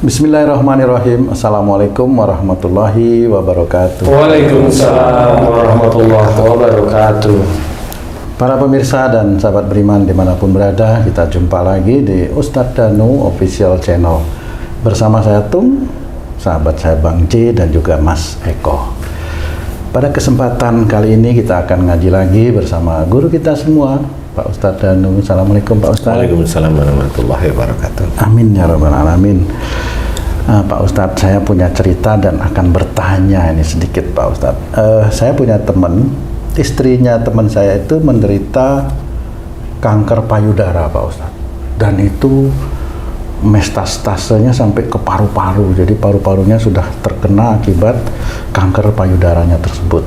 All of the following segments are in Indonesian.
Bismillahirrahmanirrahim. Assalamualaikum warahmatullahi wabarakatuh. Waalaikumsalam warahmatullahi wabarakatuh. Para pemirsa dan sahabat beriman dimanapun berada, kita jumpa lagi di Ustadz Danu Official Channel. Bersama saya Tung, sahabat saya Bang C dan juga Mas Eko. Pada kesempatan kali ini kita akan ngaji lagi bersama guru kita semua, Pak Ustadz Danu. Assalamualaikum Pak Ustadz. Waalaikumsalam warahmatullahi wabarakatuh. Amin ya rabbal alamin. Pak Ustadz, saya punya cerita dan akan bertanya ini sedikit Pak Ustadz. Saya punya teman, istrinya teman saya itu menderita kanker payudara Pak Ustadz. Dan itu metastasenya sampai ke paru-paru. Jadi paru-parunya sudah terkena akibat kanker payudaranya tersebut.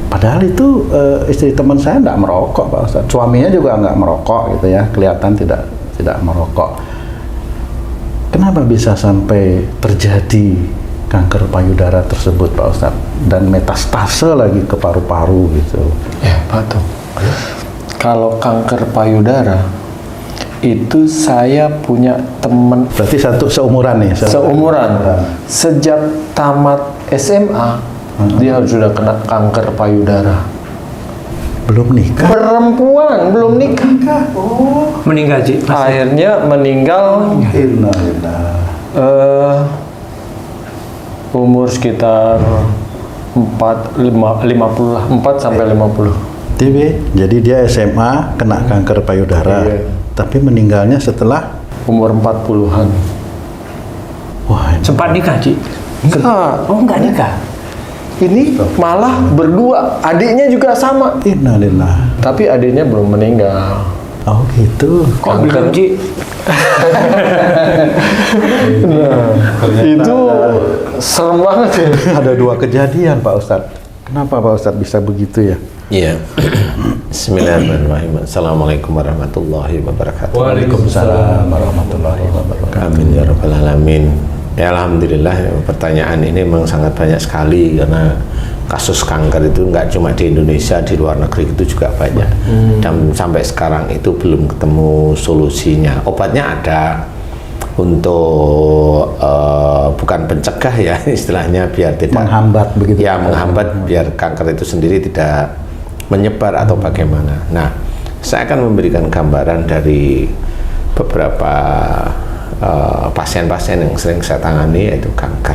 Padahal itu istri teman saya tidak merokok Pak Ustadz. Suaminya juga nggak merokok gitu ya, kelihatan tidak merokok. Kenapa bisa sampai terjadi kanker payudara tersebut Pak Ustadz? Dan metastase lagi ke paru-paru gitu. Ya Pak Tung, kalau kanker payudara itu saya punya teman. Berarti seumuran nih? Seumuran. Sejak tamat SMA, dia sudah kena kanker payudara. Belum nikah? Perempuan, belum nikah. Oh, meninggal Ji. Akhirnya meninggal umur sekitar 54 sampai 50. Jadi dia SMA kena kanker payudara. Iya. Tapi meninggalnya setelah Umur 40-an. wah, Sempat nikah Ji? Enggak. Oh, enggak nikah. Ini malah berdua, adiknya juga sama. innalillah. Tapi adiknya belum meninggal. Oh gitu. Kok belum Ji? Itu serem banget ya. Ada dua kejadian Pak Ustadz. Kenapa Pak Ustadz bisa begitu ya? Iya. Bismillahirrahmanirrahim. Assalamualaikum warahmatullahi wabarakatuh. Waalaikumsalam warahmatullahi wabarakatuh. Amin ya rabbal alamin. Ya alhamdulillah, pertanyaan ini memang sangat banyak sekali karena kasus kanker itu nggak cuma di Indonesia, di luar negeri itu juga banyak. Dan sampai sekarang itu belum ketemu solusinya. Obatnya ada untuk bukan pencegah ya istilahnya, biar tidak Menghambat begitu. Ya, menghambat biar kanker itu sendiri tidak menyebar atau bagaimana. Nah, saya akan memberikan gambaran dari beberapa pasien-pasien yang sering saya tangani, yaitu kanker.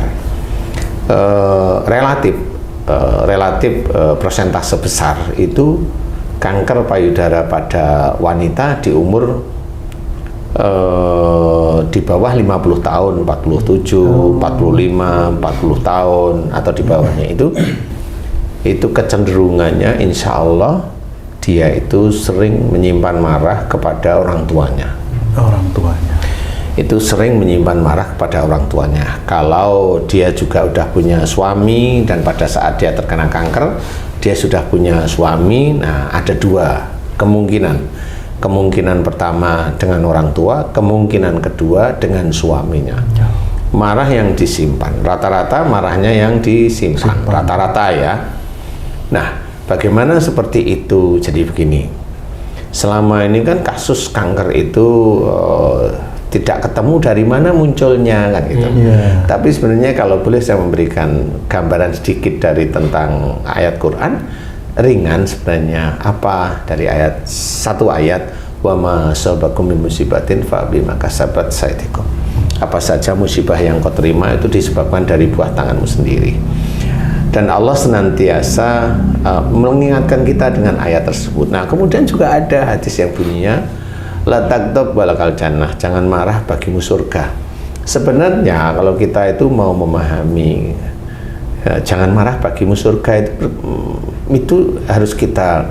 Relatif persentase besar itu kanker payudara pada wanita di umur di bawah 50 tahun, 47, 45, 40 tahun atau di bawahnya itu kecenderungannya insya Allah dia itu sering menyimpan marah kepada orang tuanya. Orang tuanya. Itu sering menyimpan marah kepada orang tuanya. Kalau dia juga udah punya suami dan pada saat dia terkena kanker, dia sudah punya suami, nah ada dua kemungkinan. Kemungkinan pertama dengan orang tua, kemungkinan kedua dengan suaminya. Marah yang disimpan, rata-rata marahnya yang disimpan, rata-rata ya. Nah, bagaimana seperti itu? Jadi begini, selama ini kan kasus kanker itu tidak ketemu dari mana munculnya kan gitu. Tapi sebenarnya kalau boleh saya memberikan gambaran sedikit dari tentang ayat Quran, ringan sebenarnya. Apa dari satu ayat, wa ma asabakum min musibatin fa bima kasabat sayyidikum. Apa saja musibah yang kau terima itu disebabkan dari buah tanganmu sendiri. Dan Allah senantiasa mengingatkan kita dengan ayat tersebut. Nah, kemudian juga ada hadis yang bunyinya la taghdab walakal jannah, jangan marah bagimu surga. Sebenarnya kalau kita itu mau memahami jangan marah bagimu surga itu harus kita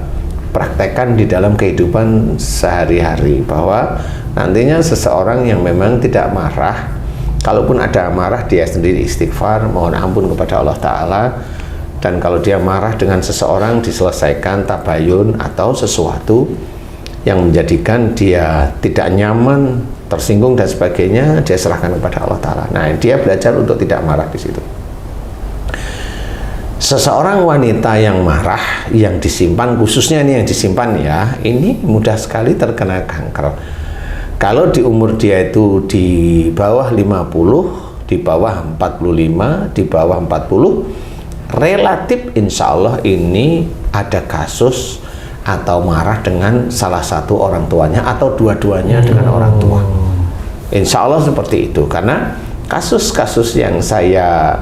praktekkan di dalam kehidupan sehari-hari, bahwa nantinya seseorang yang memang tidak marah, kalaupun ada marah dia sendiri istighfar, mohon ampun kepada Allah Ta'ala. Dan kalau dia marah dengan seseorang, diselesaikan tabayun atau sesuatu yang menjadikan dia tidak nyaman, tersinggung dan sebagainya, dia serahkan kepada Allah Ta'ala. Nah, dia belajar untuk tidak marah di situ. Seseorang wanita yang marah, yang disimpan, khususnya ini yang disimpan ya, ini mudah sekali terkena kanker. Kalau di umur dia itu di bawah 50, di bawah 45, di bawah 40, relatif insya Allah ini ada kasus atau marah dengan salah satu orang tuanya atau dua-duanya dengan orang tua. Insya Allah seperti itu, karena kasus-kasus yang saya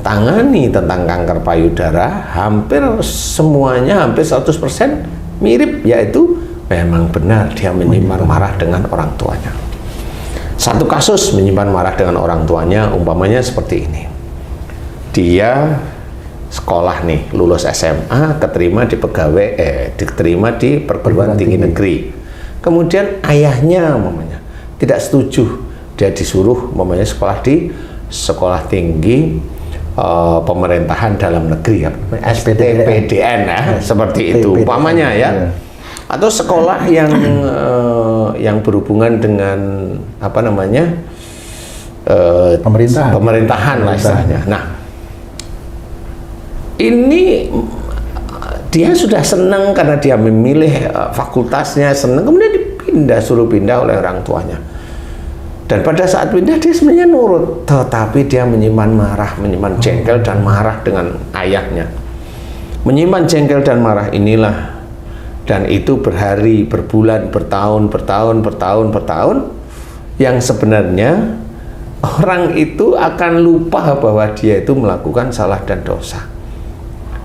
tangani tentang kanker payudara hampir semuanya, hampir 100% mirip, yaitu memang benar dia menyimpan marah dengan orang tuanya. Satu kasus menyimpan marah dengan orang tuanya umpamanya seperti ini. Dia sekolah nih, lulus SMA, diterima di perguruan tinggi negeri. Kemudian ayahnya umpamanya tidak setuju, dia disuruh umpamanya sekolah di sekolah tinggi pemerintahan dalam negeri, SPTPDN ya, seperti itu umpamanya ya. Atau sekolah yang berhubungan dengan apa namanya pemerintahan lah istilahnya. Nah, ini dia sudah senang karena dia memilih fakultasnya, senang, kemudian suruh pindah oleh orang tuanya. Dan pada saat pindah dia sebenarnya nurut, tetapi dia menyimpan marah, menyimpan jengkel dan marah dengan ayahnya. Menyimpan jengkel dan marah inilah, dan itu berhari, berbulan, bertahun, yang sebenarnya orang itu akan lupa bahwa dia itu melakukan salah dan dosa.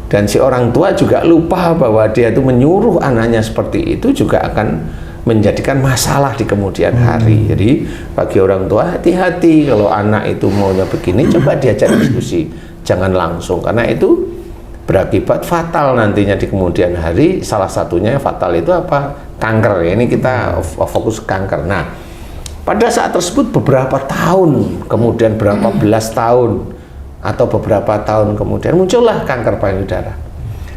Dan si orang tua juga lupa bahwa dia itu menyuruh anaknya seperti itu juga akan menjadikan masalah di kemudian hari. Jadi bagi orang tua hati-hati kalau anak itu maunya begini, coba diajak diskusi, jangan langsung, karena itu berakibat fatal nantinya di kemudian hari. Salah satunya fatal itu apa? Kanker. Ya, ini kita fokus kanker. Nah, pada saat tersebut beberapa tahun kemudian, berapa belas tahun atau beberapa tahun kemudian muncullah kanker payudara.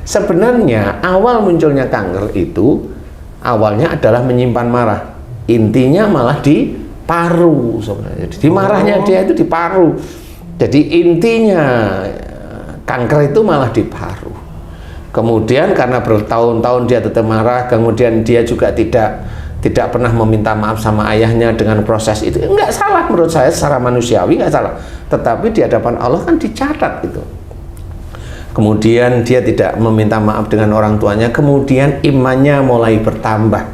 Sebenarnya awal munculnya kanker itu awalnya adalah menyimpan marah, intinya malah di paru sebenarnya. Jadi marahnya dia itu di paru. Jadi intinya kanker itu malah di paru. Kemudian karena bertahun-tahun dia tetap marah, kemudian dia juga tidak pernah meminta maaf sama ayahnya dengan proses itu. Enggak salah menurut saya, secara manusiawi enggak salah. Tetapi di hadapan Allah kan dicatat itu. Kemudian dia tidak meminta maaf dengan orang tuanya, kemudian imannya mulai bertambah.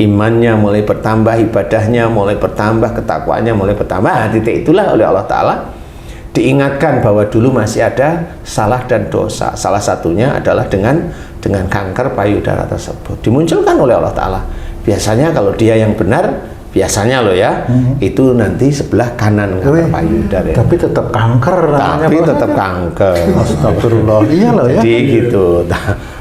Imannya mulai bertambah, ibadahnya mulai bertambah, ketakwaannya mulai bertambah. Titik itulah oleh Allah Ta'ala diingatkan bahwa dulu masih ada salah dan dosa. Salah satunya adalah dengan kanker payudara tersebut. Dimunculkan oleh Allah Ta'ala. Biasanya kalau dia yang benar, biasanya loh ya, itu nanti sebelah kanan kanker payudara. Tapi tetap kanker namanya. Tapi tetap kanker. Astagfirullah. Iya loh ya. Jadi gitu.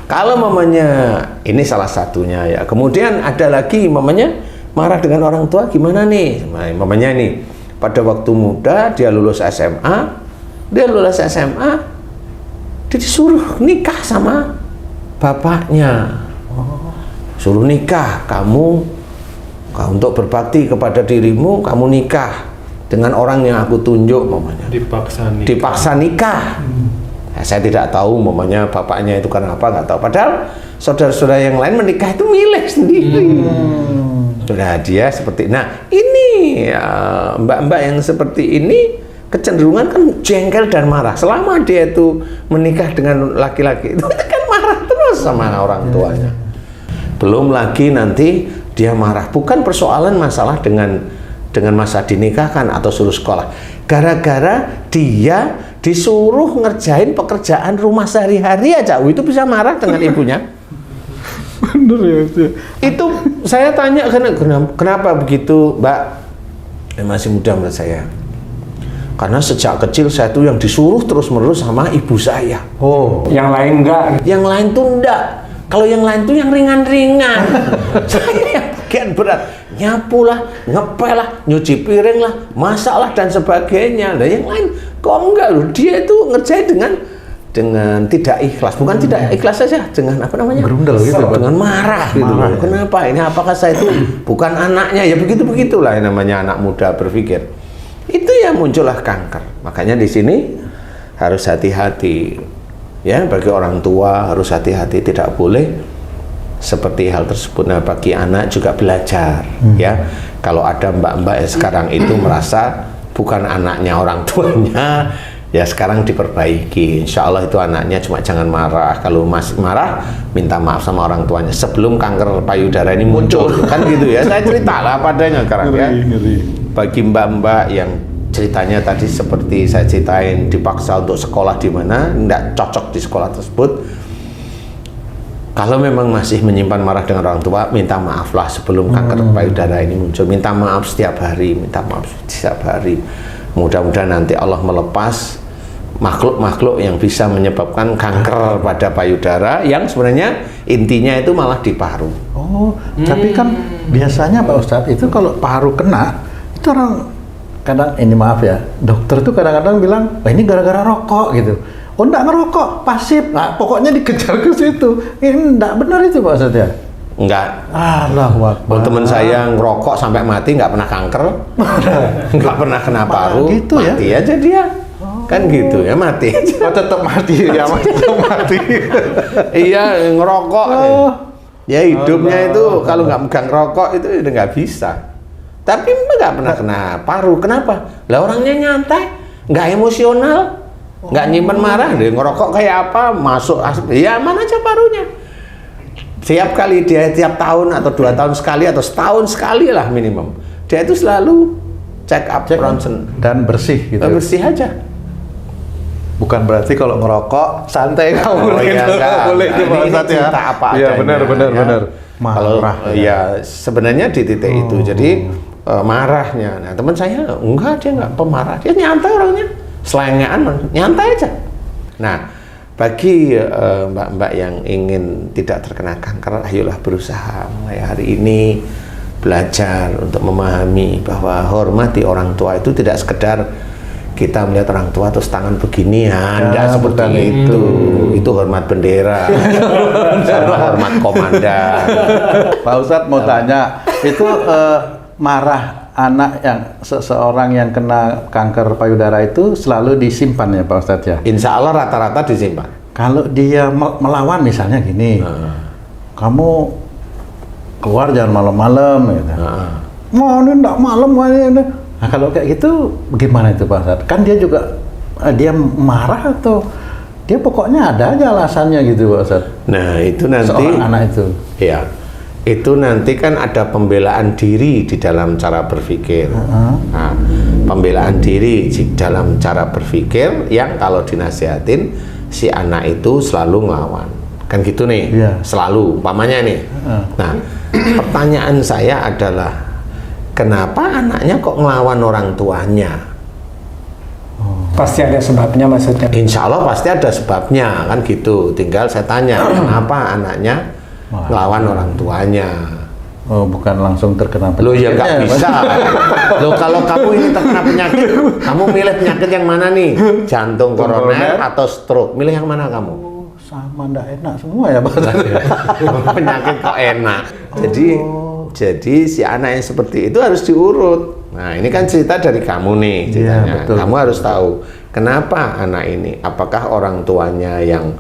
Kalau mamanya ini salah satunya ya. Kemudian ada lagi mamanya marah dengan orang tua gimana nih? Mamanya nih pada waktu muda dia lulus SMA, dia disuruh nikah sama bapaknya. Suruh nikah, kamu untuk berbakti kepada dirimu, kamu nikah dengan orang yang aku tunjuk, mamanya. Dipaksa nikah. Nah, saya tidak tahu mamanya bapaknya itu karena apa, nggak tahu. Padahal saudara-saudara yang lain menikah itu milih sendiri. Sudah dia seperti, nah ini mbak-mbak yang seperti ini kecenderungan kan jengkel dan marah. Selama dia itu menikah dengan laki-laki itu kan marah terus sama orang tuanya. Belum lagi nanti dia marah, bukan persoalan masalah dengan masa dinikahkan atau suruh sekolah, gara-gara dia disuruh ngerjain pekerjaan rumah sehari-hari aja, itu bisa marah dengan ibunya. Bener ya. Itu saya tanya kenapa begitu, Mbak? Masih muda menurut saya. Karena sejak kecil saya tuh yang disuruh terus-menerus sama ibu saya. Oh, yang lain enggak? Yang lain tuh enggak. Kalau yang lain tuh yang ringan-ringan. Saya yang bagian berat. Nyapu lah, ngepel lah, nyuci piring lah, masak lah, dan sebagainya. Nah, yang lain kok enggak loh. Dia itu ngerjain dengan tidak ikhlas. Bukan tidak ikhlas saja, dengan apa namanya? Berundel gitu. Dengan marah gitu. Marah, ya. Kenapa? Ini apakah saya itu bukan anaknya? Ya begitu-begitulah yang namanya anak muda berpikir. Itu yang muncullah kanker. Makanya di sini harus hati-hati. Ya, bagi orang tua harus hati-hati, tidak boleh seperti hal tersebut. Nah, bagi anak juga belajar ya. Kalau ada mbak-mbak yang sekarang itu merasa bukan anaknya orang tuanya, ya sekarang diperbaiki. Insya Allah itu anaknya, cuma jangan marah. Kalau masih marah, minta maaf sama orang tuanya sebelum kanker payudara ini muncul. Kan gitu ya, saya cerita lah padanya sekarang ya. Bagi mbak-mbak yang ceritanya tadi seperti saya ceritain, dipaksa untuk sekolah di mana, tidak cocok di sekolah tersebut. Kalau memang masih menyimpan marah dengan orang tua, minta maaflah sebelum kanker payudara ini muncul. Minta maaf setiap hari, minta maaf setiap hari. Mudah-mudahan nanti Allah melepas makhluk-makhluk yang bisa menyebabkan kanker pada payudara yang sebenarnya intinya itu malah di paru. Oh, tapi kan biasanya Pak Ustadz itu kalau paru kena, itu orang kadang, ini maaf ya, dokter tuh kadang-kadang bilang, ini gara-gara rokok gitu. Oh, enggak ngerokok, pasif. Nah, pokoknya dikejar ke situ. Ini enggak benar itu Pak Ustadz ya? Enggak. Allahu Akbar. Teman saya ngerokok sampai mati, nggak pernah kanker, nggak pernah kena paru, gitu ya? mati aja dia. Kan gitu ya, mati aja. Oh, tetap mati ya, tetap mati. Iya, ngerokok. Ya hidupnya itu kalau nggak megang rokok itu udah nggak bisa. Tapi nggak pernah kena paru. Kenapa? Lah orangnya nyantai, nggak emosional, nggak nyimpen marah. Dia ngerokok kayak apa? Masuk asap, ya aman aja parunya. Tiap kali dia, tiap tahun atau 2 tahun sekali atau setahun sekali lah minimum, dia itu selalu check up ronsen dan bersih gitu. Bersih aja. Bukan berarti kalau ngerokok santai kamu iya, enggak. boleh itu Pak Ustadz ya. Apa Iya adanya, benar. Kalau ya sebenarnya di titik itu, jadi marahnya. Nah teman saya enggak, dia enggak pemarah, dia nyantai orangnya, selengean, nyantai aja. Nah bagi mbak-mbak yang ingin tidak terkena kanker, ayolah berusaha mulai hari ini belajar untuk memahami bahwa hormati orang tua itu tidak sekedar kita melihat orang tua terus tangan begini ya, tidak seperti itu hormat bendera sama hormat komandan. Pak Ustadz mau tanya, itu marah anak yang seseorang yang kena kanker payudara itu selalu disimpan ya Pak Ustadz ya? Insya Allah rata-rata disimpan. Kalau dia melawan misalnya gini, kamu keluar jangan malam-malam gitu. Mau ini enggak malam ini. Nah kalau kayak gitu gimana itu Pak Ustadz? Kan dia juga dia marah atau dia pokoknya ada aja alasannya gitu Pak Ustadz? Nah itu nanti seorang anak itu. Ya, itu nanti kan ada pembelaan diri di dalam cara berpikir. Nah, pembelaan diri di dalam cara berpikir yang kalau dinasihatin si anak itu selalu ngelawan. Kan gitu nih, selalu, umpamanya nih. Nah, pertanyaan saya adalah, kenapa anaknya kok ngelawan orang tuanya? Pasti ada sebabnya maksudnya. Insya Allah pasti ada sebabnya, kan gitu. Tinggal saya tanya, kenapa anaknya ngelawan orang tuanya? Oh, bukan langsung terkena penyakit. Loh ya nggak bisa. Loh kalau kamu ini terkena penyakit, kamu milih penyakit yang mana nih? Jantung koroner atau stroke? Milih yang mana kamu? Sama, ndak enak semua ya Pak. Penyakit kok enak. Jadi si anak yang seperti itu harus diurut. Nah ini kan cerita dari kamu nih ceritanya. Betul. Kamu harus tahu kenapa anak ini. Apakah orang tuanya yang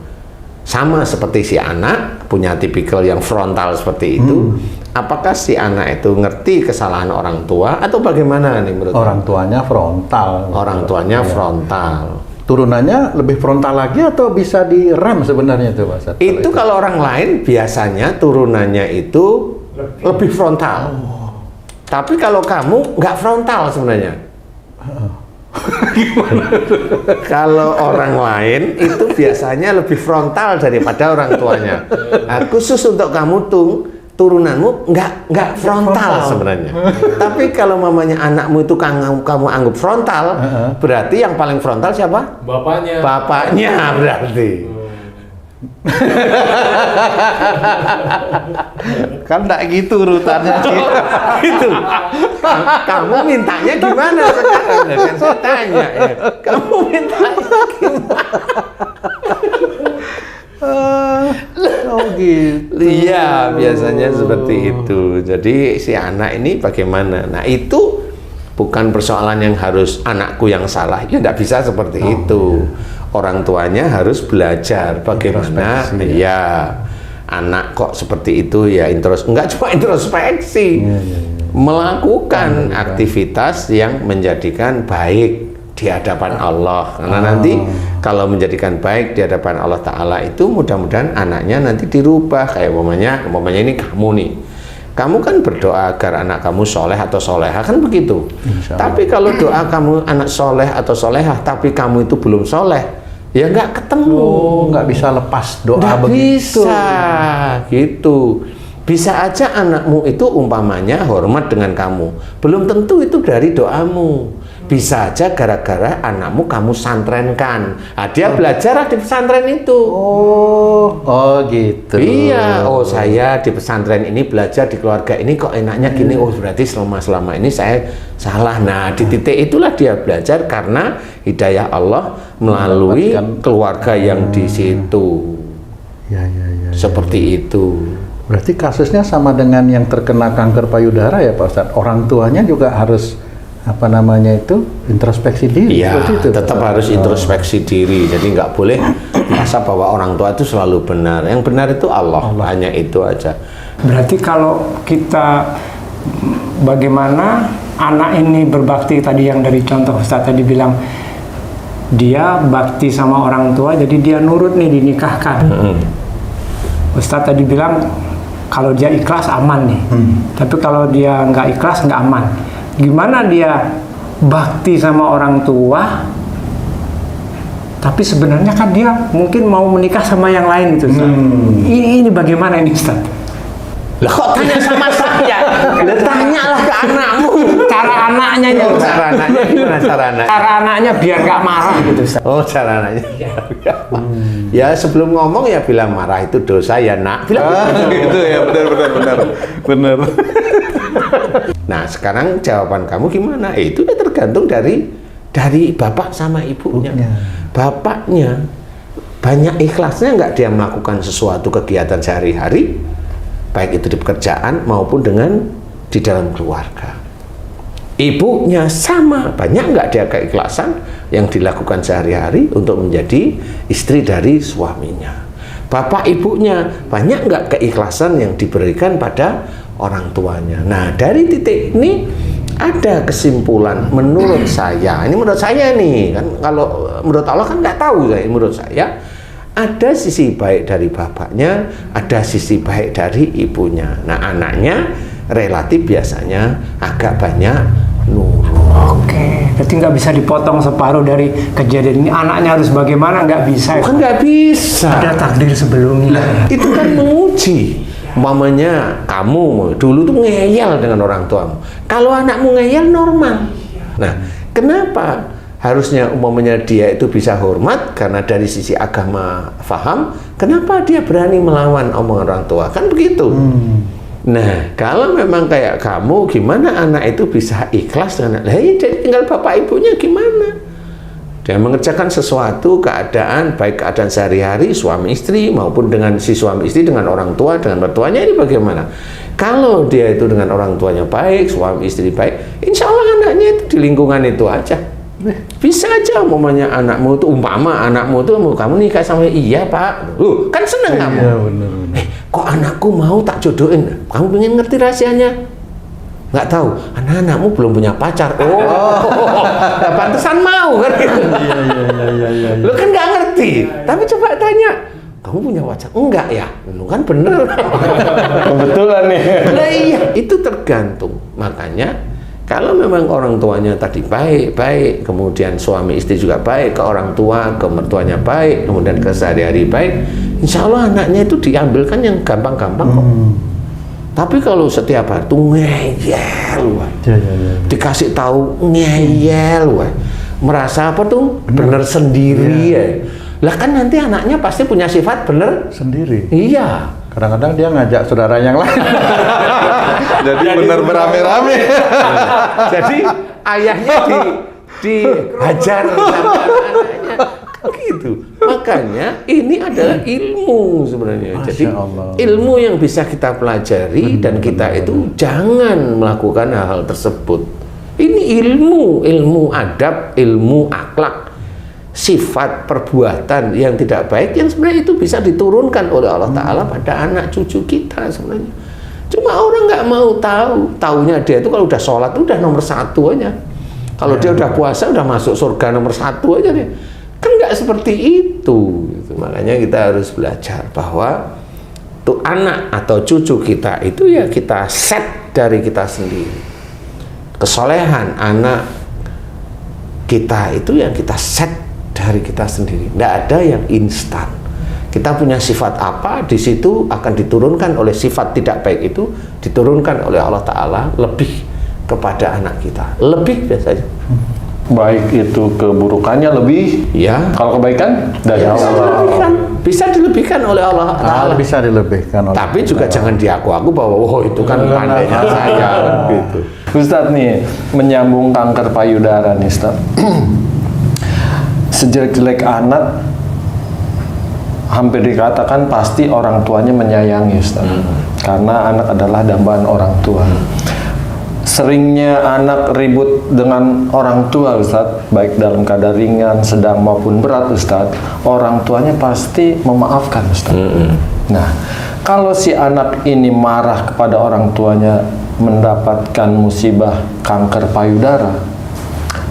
sama seperti si anak, punya tipikal yang frontal seperti itu? Apakah si anak itu ngerti kesalahan orang tua atau bagaimana nih menurut Orang tuanya frontal. Orang tuanya frontal. Turunannya lebih frontal lagi atau bisa direm sebenarnya itu Pak Ustadz? Itu kalau orang lain biasanya turunannya itu lebih frontal. Tapi kalau kamu nggak frontal sebenarnya. Kalau orang lain itu biasanya lebih frontal daripada orang tuanya. Nah, khusus untuk kamu turunanmu nggak frontal sebenarnya. Tapi kalau mamanya anakmu itu kamu anggap frontal, berarti yang paling frontal siapa? Bapaknya. Bapaknya berarti. Kan enggak gitu urutannya. Itu. Kamu mintanya gimana sekarang? Kan saya tanya ya. Kamu mintanya gimana? Oh gitu. Iya, biasanya seperti itu. Jadi si anak ini bagaimana? Nah itu bukan persoalan yang harus anakku yang salah. Ya tidak bisa seperti itu. Orang tuanya harus belajar bagaimana. Ya. anak kok seperti itu ya enggak cuma introspeksi, melakukan aktivitas yang menjadikan baik di hadapan Allah. Karena nanti kalau menjadikan baik di hadapan Allah Ta'ala itu mudah-mudahan anaknya nanti dirubah. Kayak umpamanya ini kamu nih, kamu kan berdoa agar anak kamu soleh atau soleha, kan begitu. Tapi kalau doa kamu anak soleh atau soleha tapi kamu itu belum soleh, ya nggak ketemu. Nggak bisa lepas doa nggak begitu. bisa gitu. Bisa aja anakmu itu umpamanya hormat dengan kamu, belum tentu itu dari doamu. Bisa aja gara-gara anakmu kamu santrenkan. Nah, dia belajar di pesantren itu. Oh gitu. Iya, saya di pesantren ini belajar, di keluarga ini kok enaknya gini. Oh berarti selama ini saya salah. Nah di titik itulah dia belajar karena hidayah Allah melalui keluarga yang di situ. Ya. Seperti itu. Berarti kasusnya sama dengan yang terkena kanker payudara ya Pak Ustadz. Orang tuanya juga harus introspeksi diri. Iya, itu. tetap harus introspeksi diri. Jadi nggak boleh merasa bahwa orang tua itu selalu benar. Yang benar itu Allah. Hanya itu aja. Berarti kalau kita bagaimana anak ini berbakti tadi yang dari contoh Ustaz tadi bilang dia bakti sama orang tua, jadi dia nurut nih dinikahkan. Ustaz tadi bilang kalau dia ikhlas aman nih. Tapi kalau dia nggak ikhlas nggak aman. Gimana dia bakti sama orang tua tapi sebenarnya kan dia mungkin mau menikah sama yang lain gitu Ustaz. Ini bagaimana ini Ustaz? Lah kok tanya sama saya? Tanyalah ke anakmu. Cara anaknya ya Ustaz. Cara anaknya gimana cara anaknya? Cara anaknya biar nggak marah gitu Ustaz. Oh cara anaknya. Ya sebelum ngomong ya bilang marah itu dosa ya nak. Bilang Gitu ya, benar. Nah sekarang jawaban kamu gimana? Itu ya tergantung dari bapak sama ibunya. Bapaknya banyak ikhlasnya nggak dia melakukan sesuatu kegiatan sehari-hari, baik itu di pekerjaan maupun di dalam keluarga. Ibunya sama, banyak nggak dia keikhlasan yang dilakukan sehari-hari untuk menjadi istri dari suaminya. Bapak ibunya banyak nggak keikhlasan yang diberikan pada orang tuanya. Nah dari titik ini ada kesimpulan menurut saya. Ini menurut saya nih kan, kalau menurut Allah kan nggak tahu saya. Menurut saya ada sisi baik dari bapaknya, ada sisi baik dari ibunya. Nah anaknya relatif biasanya agak banyak nurut. Oke, berarti nggak bisa dipotong separuh dari kejadian ini. Anaknya harus bagaimana? Nggak bisa. Kan nggak bisa. Ada takdir sebelumnya. Itu kan menguji. Umpamanya kamu dulu tuh ngeyel dengan orang tuamu. Kalau anakmu ngeyel normal. Nah, kenapa harusnya umpamanya dia itu bisa hormat karena dari sisi agama faham? Kenapa dia berani melawan omongan orang tua? Kan begitu. Nah, kalau memang kayak kamu, gimana anak itu bisa ikhlas dengan anak? Tinggal bapak ibunya gimana? Dia mengerjakan sesuatu keadaan, baik keadaan sehari-hari suami istri maupun dengan si suami istri dengan orang tua, dengan mertuanya, ini bagaimana? Kalau dia itu dengan orang tuanya baik, suami istri baik, insya Allah anaknya itu di lingkungan itu aja. Bisa aja umpamanya anakmu itu, anakmu itu mau kamu nikah sama iya pak, kan seneng kamu. Iya benar. Kok anakku mau tak jodohin? Kamu pengen ngerti rahasianya? Nggak tahu, anakmu belum punya pacar. Nah, pantesan mau kan? Iya. Lu kan nggak ngerti. Tapi coba tanya, kamu punya pacar? Enggak ya? Lu kan bener. Kebetulan nih. Nah iya, itu tergantung. Makanya kalau memang orang tuanya tadi baik, kemudian suami istri juga baik, ke orang tua, ke mertuanya baik, kemudian ke sehari-hari baik, insya Allah anaknya itu diambilkan yang gampang-gampang kok. Tapi kalau setiap hari tuh ngeyel, dikasih tahu ngeyel, merasa apa tuh bener sendiri ya. Lah kan nanti anaknya pasti punya sifat bener Sendiri. Iya. Kadang-kadang dia ngajak saudara yang lain. Jadi benar berame-rame. Jadi ayahnya dihajar sama anak-anaknya gitu. Makanya ini adalah ilmu sebenarnya. Jadi Allah. ilmu yang bisa kita pelajari dan kita itu jangan melakukan hal-hal tersebut. Ini ilmu adab, ilmu akhlak. sifat perbuatan yang tidak baik yang sebenarnya itu bisa diturunkan oleh Allah Ta'ala pada anak cucu kita sebenarnya. Cuma orang nggak mau taunya dia itu kalau udah sholat udah nomor 1 aja. Kalau dia udah puasa udah masuk surga nomor 1 aja dia. Kan nggak seperti itu. Makanya kita harus belajar bahwa tuh anak atau cucu kita itu ya kita set dari kita sendiri. Kesolehan anak kita itu yang kita set dari kita sendiri. Tidak ada yang instan. Kita punya sifat apa, di situ akan diturunkan oleh sifat tidak baik itu, diturunkan oleh Allah Ta'ala lebih kepada anak kita. Lebih biasanya. Baik itu keburukannya lebih, Ya. kalau kebaikan dari Ya, Allah. bisa dilebihkan oleh Allah Ta'ala. Bisa dilebihkan oleh Tapi juga jangan diaku-aku bahwa oh itu kan pandainya saya gitu. Ustadz nih, menyambung kanker payudara nih Ustadz. Sejelek-jelek anak hampir dikatakan pasti orang tuanya menyayangi Ustadz. Karena anak adalah dambaan orang tua. Seringnya anak ribut dengan orang tua Ustadz, baik dalam keadaan ringan, sedang maupun berat Ustadz, orang tuanya pasti memaafkan Ustadz. Nah, kalau si anak ini marah kepada orang tuanya mendapatkan musibah kanker payudara,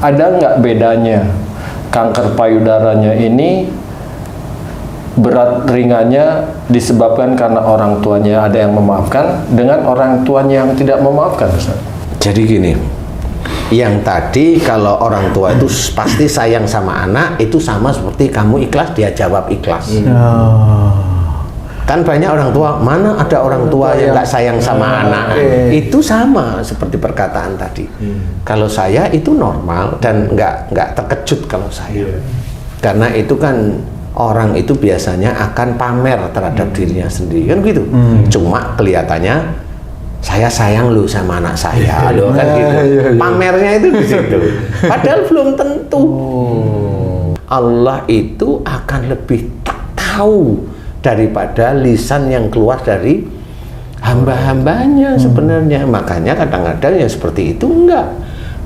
ada nggak bedanya kanker payudaranya ini berat ringannya disebabkan karena orang tuanya ada yang memaafkan dengan orang tuanya yang tidak memaafkan Ustaz? Jadi gini, yang tadi kalau orang tua itu pasti sayang sama anak, itu sama seperti kamu ikhlas, dia jawab ikhlas. Kan banyak orang tua, mana ada orang tua yang nggak sayang sama anak. Itu sama seperti perkataan tadi. Kalau saya itu normal dan nggak terkejut kalau saya. Karena itu kan orang itu biasanya akan pamer terhadap dirinya sendiri kan gitu. Cuma kelihatannya saya sayang lu sama anak saya, loh kan gitu. Pamernya itu di situ. Padahal belum tentu. Allah itu akan lebih tahu daripada lisan yang keluar dari hamba-hambanya sebenarnya. Makanya kadang-kadang yang seperti itu enggak.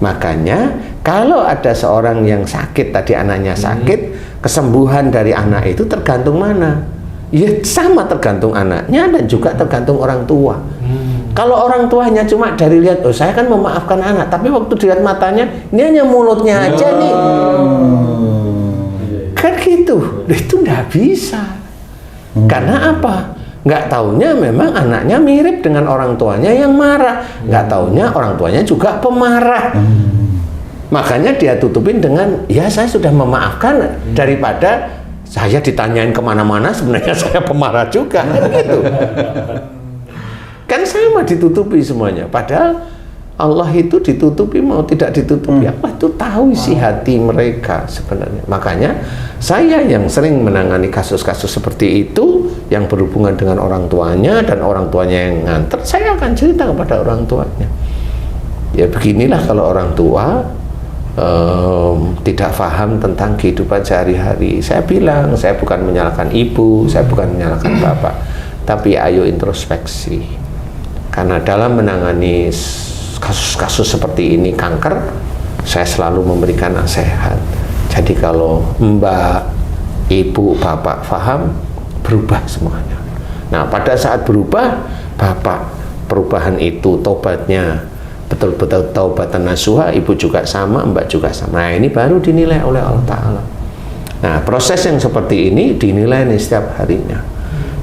Makanya kalau ada seorang yang sakit, tadi anaknya sakit, kesembuhan dari anak itu tergantung mana? Ya sama, tergantung anaknya dan juga tergantung orang tua. Kalau orang tuanya cuma dari lihat, oh saya kan memaafkan anak, tapi waktu dilihat matanya, ini hanya mulutnya aja nih. Kan gitu, itu nggak bisa. Karena apa? Nggak taunya memang anaknya mirip dengan orang tuanya yang marah. Nggak taunya orang tuanya juga pemarah. Makanya dia tutupin dengan, ya saya sudah memaafkan, daripada saya ditanyain kemana-mana sebenarnya saya pemarah juga. Kan gitu. Kan sama ditutupi semuanya. Padahal Allah itu ditutupi mau tidak ditutupi, Allah itu tahu isi hati mereka sebenarnya. Makanya saya yang sering menangani kasus-kasus seperti itu yang berhubungan dengan orang tuanya dan orang tuanya yang nganter, saya akan cerita kepada orang tuanya. Ya beginilah kalau orang tua tidak paham tentang kehidupan sehari-hari. Saya bilang, saya bukan menyalahkan ibu, saya bukan menyalahkan bapak, tapi ayo introspeksi. Karena dalam menangani kasus-kasus seperti ini kanker, saya selalu memberikan nasihat. Jadi kalau mbak, ibu, bapak paham, berubah semuanya. Nah pada saat berubah, bapak perubahan itu tobatnya betul-betul taubatan nasuha, ibu juga sama, mbak juga sama. Nah ini baru dinilai oleh Allah Ta'ala. Nah proses yang seperti ini dinilai nih setiap harinya.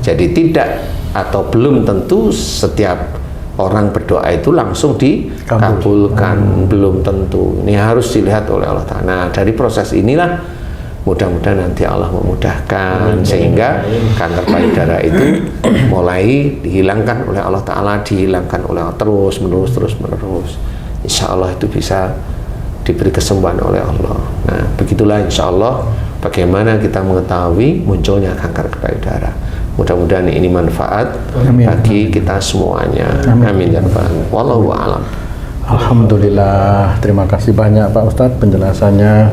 Jadi tidak atau belum tentu setiap orang berdoa itu langsung dikabulkan, belum tentu. Ini harus dilihat oleh Allah Ta'ala. Nah dari proses inilah mudah-mudahan nanti Allah memudahkan sehingga kanker payudara itu mulai dihilangkan oleh Allah Ta'ala, dihilangkan oleh Allah terus menerus. Insya Allah itu bisa diberi kesembuhan oleh Allah. Nah begitulah insya Allah bagaimana kita mengetahui munculnya kanker payudara. Mudah-mudahan ini manfaat bagi kita semuanya. Amin ya rabbal alamin. Wallahu a'lam. Alhamdulillah, terima kasih banyak Pak Ustadz penjelasannya.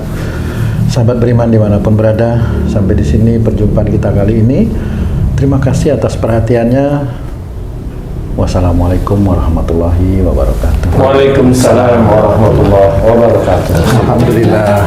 Sahabat beriman dimanapun berada, sampai di sini perjumpaan kita kali ini. Terima kasih atas perhatiannya. Wassalamualaikum warahmatullahi wabarakatuh. Waalaikumsalam warahmatullahi wabarakatuh. Alhamdulillah.